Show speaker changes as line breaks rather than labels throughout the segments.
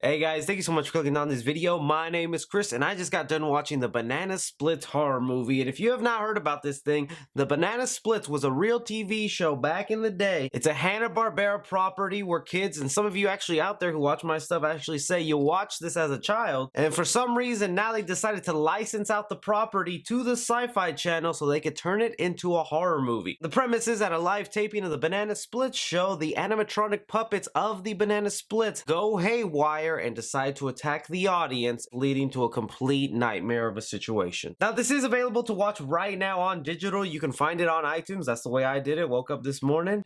Hey guys, thank you so much for clicking on this video. My name is Chris and I just got done watching the Banana Splits horror movie. And if you have not heard about this thing, the Banana Splits was a real TV show back in the day. It's a Hanna Barbera property where kids, and some of you actually out there who watch my stuff actually say you watched this as a child. And for some reason now they decided to license out the property to the SYFY Channel so they could turn it into a horror movie. The premise is at a live taping of the Banana Splits show, the animatronic puppets of the Banana Splits go haywire and decide to attack the audience, leading to a complete nightmare of a situation. Now, this is available to watch right now on digital. You can find it on iTunes. That's the way I did it. Woke up this morning.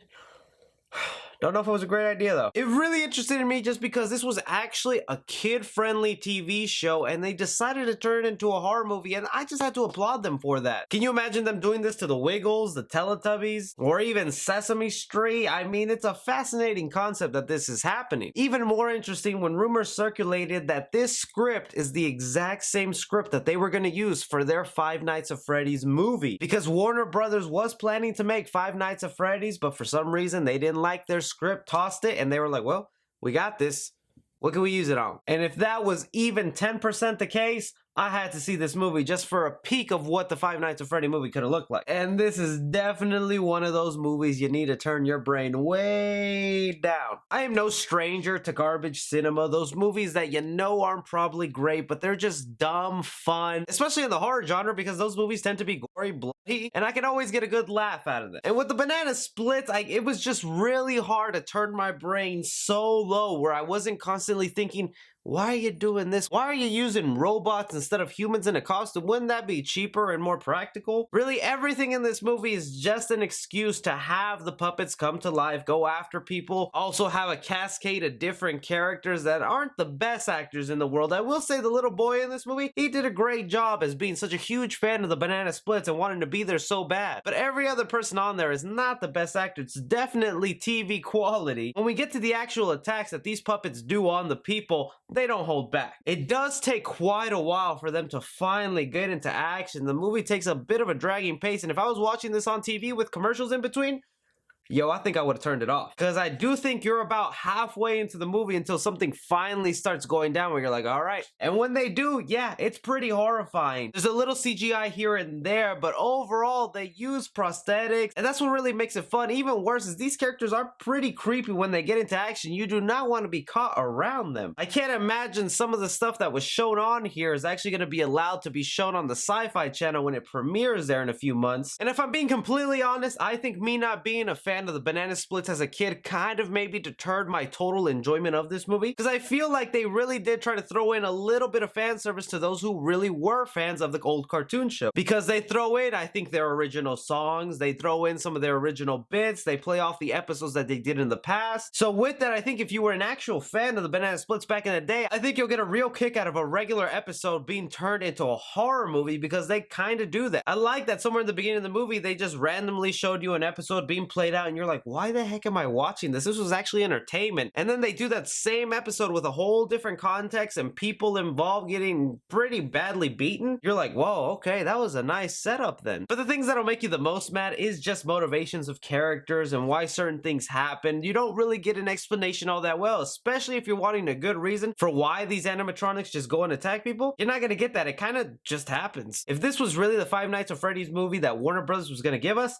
Don't know if it was a great idea though. It really interested in me just because this was actually a kid-friendly TV show and they decided to turn it into a horror movie, and I just had to applaud them for that. Can you imagine them doing this to the Wiggles, the Teletubbies, or even Sesame Street? I mean, it's a fascinating concept that this is happening. Even more interesting when rumors circulated that this script is the exact same script that they were going to use for their Five Nights at Freddys movie. Because Warner Brothers was planning to make Five Nights at Freddys, but for some reason they didn't like their script, tossed it, and they were like, well, we got this. What can we use it on? And if that was even 10% the case, I had to see this movie just for a peek of what the Five Nights at Freddy movie could have looked like. And this is definitely one of those movies you need to turn your brain way down. I am no stranger to garbage cinema, those movies that you know aren't probably great, but they're just dumb fun, especially in the horror genre because those movies tend to be gory, bloody, and I can always get a good laugh out of them. And with the Banana Splits, it was just really hard to turn my brain so low where I wasn't constantly thinking, why are you doing this? Why are you using robots instead of humans in a costume? Wouldn't that be cheaper and more practical? Really, everything in this movie is just an excuse to have the puppets come to life, go after people, also have a cascade of different characters that aren't the best actors in the world. I will say the little boy in this movie, he did a great job as being such a huge fan of the Banana Splits and wanting to be there so bad. But every other person on there is not the best actor. It's definitely TV quality. When we get to the actual attacks that these puppets do on the people, they don't hold back. It does take quite a while for them to finally get into action. The movie takes a bit of a dragging pace, and if I was watching this on TV with commercials in between, yo, I think I would have turned it off. Because I do think you're about halfway into the movie until something finally starts going down where you're like, all right. And when they do, yeah, it's pretty horrifying. There's a little CGI here and there, but overall they use prosthetics, and that's what really makes it fun. Even worse is these characters are pretty creepy when they get into action. You do not want to be caught around them. I can't imagine some of the stuff that was shown on here is actually going to be allowed to be shown on the SYFY Channel when it premieres there in a few months. And if I'm being completely honest, I think me not being a fan of the Banana Splits as a kid kind of maybe deterred my total enjoyment of this movie, because I feel like they really did try to throw in a little bit of fan service to those who really were fans of the old cartoon show, because they throw in, I think, their original songs, they throw in some of their original bits, they play off the episodes that they did in the past. So with that, I think if you were an actual fan of the Banana Splits back in the day, I think you'll get a real kick out of a regular episode being turned into a horror movie, because they kind of do that. I like that somewhere in the beginning of the movie they just randomly showed you an episode being played out and you're like, why the heck am I watching this? This was actually entertainment. And then they do that same episode with a whole different context and people involved getting pretty badly beaten. You're like, whoa, okay, that was a nice setup then. But the things that'll make you the most mad is just motivations of characters and why certain things happen. You don't really get an explanation all that well, especially if you're wanting a good reason for why these animatronics just go and attack people. You're not gonna get that. It kind of just happens. If this was really the Five Nights at Freddy's movie that Warner Brothers was gonna give us,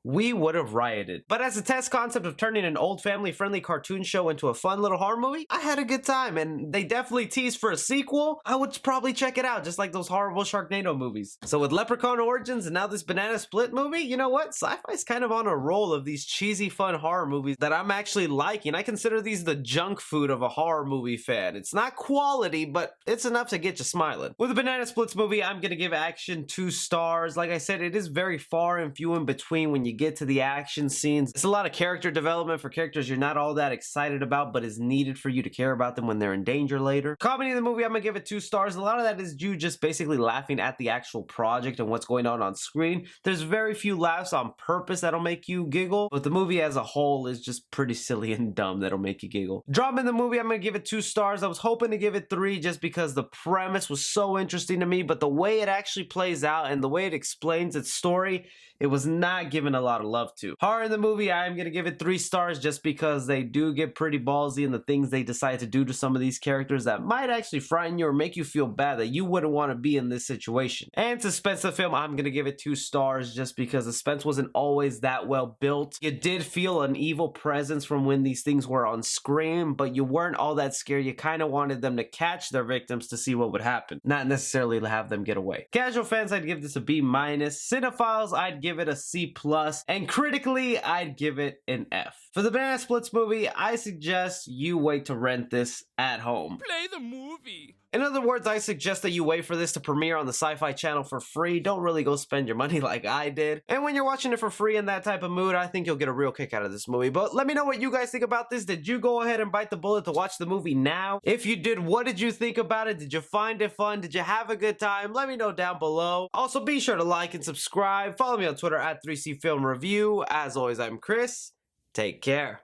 we would have rioted. But as a test concept of turning an old family-friendly cartoon show into a fun little horror movie, I had a good time, and they definitely teased for a sequel. I would probably check it out, just like those horrible Sharknado movies. So with Leprechaun Origins and now this Banana Split movie, you know what? Sci-Fi's kind of on a roll of these cheesy, fun horror movies that I'm actually liking. I consider these the junk food of a horror movie fan. It's not quality, but it's enough to get you smiling. With the Banana Splits movie, I'm gonna give action 2 stars. Like I said, it is very far and few in between when you get to the action scenes. It's a lot of character development for characters you're not all that excited about, but is needed for you to care about them when they're in danger later. Comedy in the movie, I'm gonna give it 2 stars. A lot of that is you just basically laughing at the actual project and what's going on screen. There's very few laughs on purpose that'll make you giggle, but the movie as a whole is just pretty silly and dumb that'll make you giggle. Drama in the movie, I'm gonna give it 2 stars. I was hoping to give it 3 just because the premise was so interesting to me, but the way it actually plays out and the way it explains its story, it was not not given a lot of love to. Horror in the movie, I'm gonna give it 3 stars just because they do get pretty ballsy in the things they decide to do to some of these characters that might actually frighten you or make you feel bad that you wouldn't want to be in this situation. And Suspenseful Film, I'm gonna give it 2 stars just because the suspense wasn't always that well built. You did feel an evil presence from when these things were on screen, but you weren't all that scared. You kind of wanted them to catch their victims to see what would happen, not necessarily to have them get away. Casual fans, I'd give this a B-. Cinephiles, I'd give it a C+. And critically, I'd give it an F. For the Banana Splits movie, I suggest you wait to rent this at home.
Play the movie.
In other words, I suggest that you wait for this to premiere on the SYFY Channel for free. Don't really go spend your money like I did. And when you're watching it for free in that type of mood, I think you'll get a real kick out of this movie. But let me know what you guys think about this. Did you go ahead and bite the bullet to watch the movie now? If you did, what did you think about it? Did you find it fun? Did you have a good time? Let me know down below. Also, be sure to like and subscribe. Follow me on Twitter at 3C Film Review. As always, I'm Chris. Take care.